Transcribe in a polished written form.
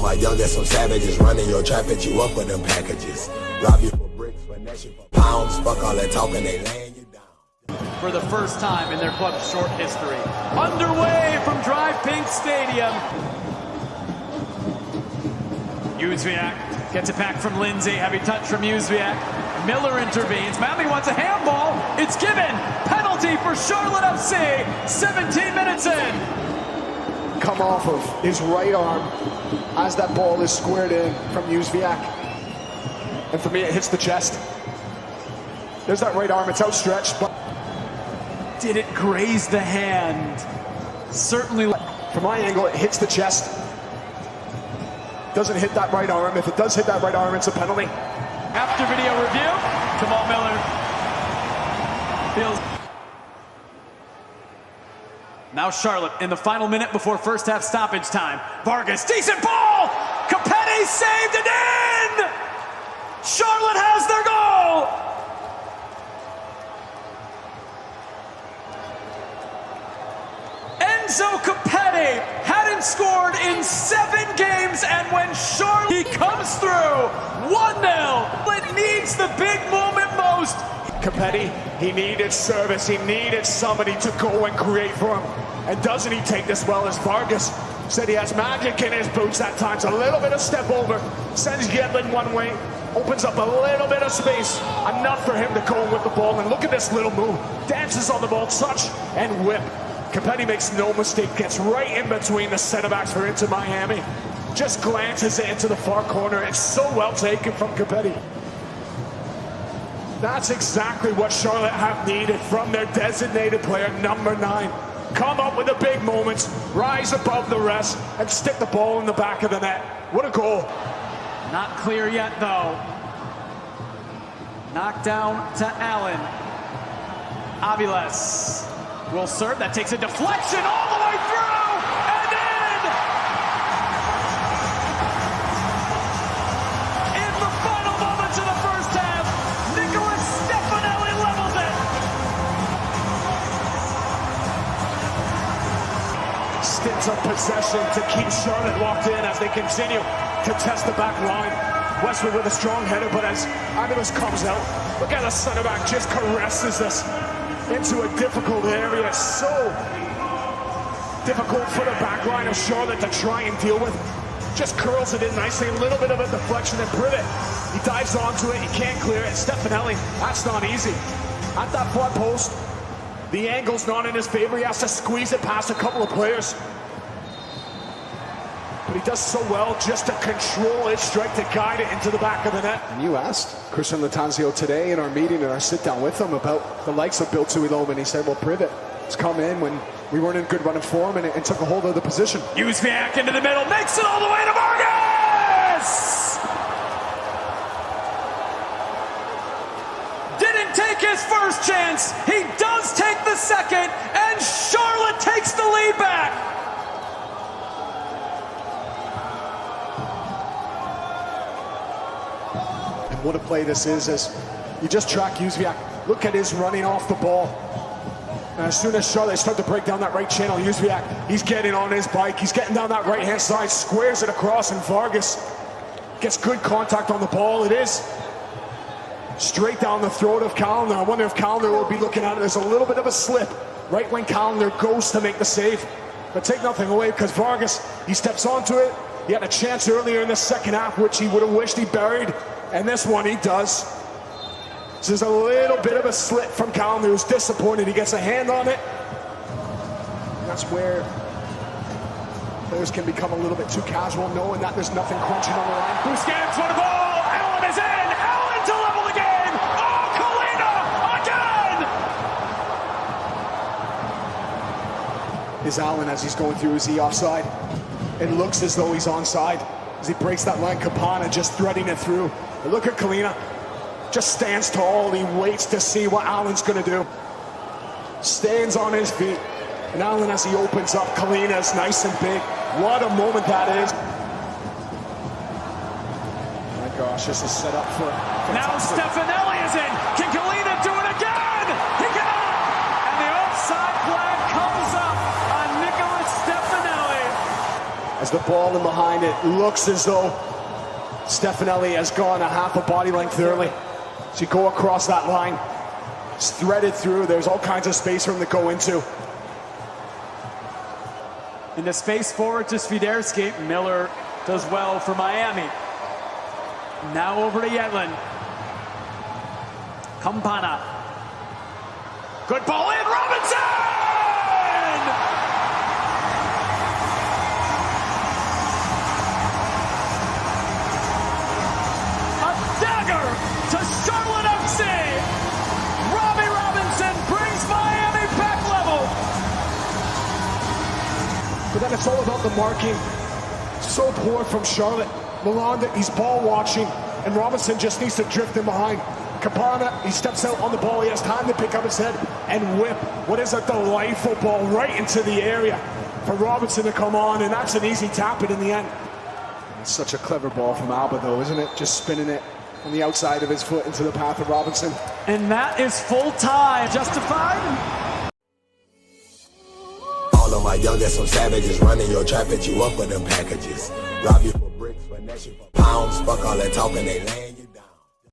my youngest, some savages running your trap at you up with them packages. Rob you for bricks, finesse you for pounds. Fuck all that talking, they laying you down. For the first time in their club's short history. Underway from Drive Pink Stadium. Jóźwiak gets it back from Lindsay. Heavy touch from Jóźwiak. Miller intervenes. Miami wants a handball. It's given. Penalty for Charlotte FC. 17 minutes in. Come off of his right arm as that ball is squared in from Jóźwiak. And for me, it hits the chest. There's that right arm, it's outstretched, but did it graze the hand? Certainly. From my angle, it hits the chest. Doesn't hit that right arm. If it does hit that right arm, it's a penalty. After video review, Kamal Miller feels. Now Charlotte in the final minute before first half stoppage time. Vargas, decent ball! Capelli saved it in! Charlotte has their goal! Enzo Capelli hadn't scored in 7 games, and when Charlotte he comes through 1-0. It needs the big moment most. Capelli, he needed service. He needed somebody to go and create for him. And doesn't he take this well, as Vargas said he has magic in his boots at times. A little bit of step over, sends Yedlin one way, opens up a little bit of space, enough for him to go with the ball. And look at this little move. Dances on the ball, touch and whip. Capelli makes no mistake, gets right in between the center backs for Inter Miami. Just glances it into the far corner. It's so well taken from Capelli. That's exactly what Charlotte have needed from their designated player, number 9. Come up with the big moments, rise above the rest, and stick the ball in the back of the net. What a goal. Not clear yet, though. Knocked down to Allen. Aviles will serve. That takes a deflection all the way through and in! In the final moments of the first half, Nicolas Stefanelli levels it! Stints of possession to keep Charlotte locked in as they continue to test the back line. Westwood with a strong header, but as Aviles comes out, look at the center back just caresses this into a difficult area. So difficult for the back line of Charlotte to try and deal with. Just curls it in nicely, a little bit of a deflection, and Privet, he dives onto it, he can't clear it. Stefanelli, that's not easy. At that far post, the angle's not in his favor, he has to squeeze it past a couple of players. But he does so well just to control his strike, to guide it into the back of the net. And you asked Christian Lattanzio today in our meeting, in our sit down with him, about the likes of Bill Tuiloma, and he said, well, Privet has come in when we weren't in good running form and took a hold of the position. Jóźwiak into the middle, makes it all the way to Vargas! Didn't take his first chance, he does take the second, and Charlotte takes the lead back! What a play this is, as you just track Jóźwiak. Look at his running off the ball. And as soon as Charlotte start to break down that right channel, Jóźwiak, he's getting on his bike, he's getting down that right-hand side, squares it across, and Vargas gets good contact on the ball. It is straight down the throat of Callender. I wonder if Callender will be looking at it. There's a little bit of a slip right when Callender goes to make the save. But take nothing away, because Vargas, he steps onto it. He had a chance earlier in the second half, which he would have wished he buried. And this one he does. So there's a little bit of a slip from Callender, who's disappointed. He gets a hand on it. And that's where players can become a little bit too casual, knowing that there's nothing crunching on the line. Busquets for the ball. Allen is in. Allen to level the game. Oh, Kalina again. Is Allen, as he's going through, is he offside? It looks as though he's onside as he breaks that line. Campana just threading it through. But look at Kalina, just stands tall. He waits to see what Allen's going to do. Stands on his feet. And Allen, as he opens up, Kalina is nice and big. What a moment that is. My gosh, this is set up for now Stefanelli is in. Can Kalina do it again? He cannot. And the offside flag comes up on Nicolas Stefanelli. As the ball in behind it looks as though Stefanelli has gone a half a body length early. So you go across that line, it's threaded through, there's all kinds of space for him to go into. In the space forward to Swiderski, Miller does well for Miami. Now over to Yedlin. Campana. Good ball in, Robinson! A dagger to Charlotte FC! Robbie Robinson brings Miami back level! But then it's all about the marking. So poor from Charlotte. Malanda, he's ball watching, and Robinson just needs to drift in behind. Campana, he steps out on the ball, he has time to pick up his head and whip. What is a delightful ball right into the area for Robinson to come on, and that's an easy tap it in the end. It's such a clever ball from Alba though, isn't it? Just spinning it on the outside of his foot into the path of Robinson. And that is full time. Justified? All of my youngest, some savages running your trap, at you up with them packages. Rob you for bricks, finesse you for pounds. Fuck all that talking, they laying you.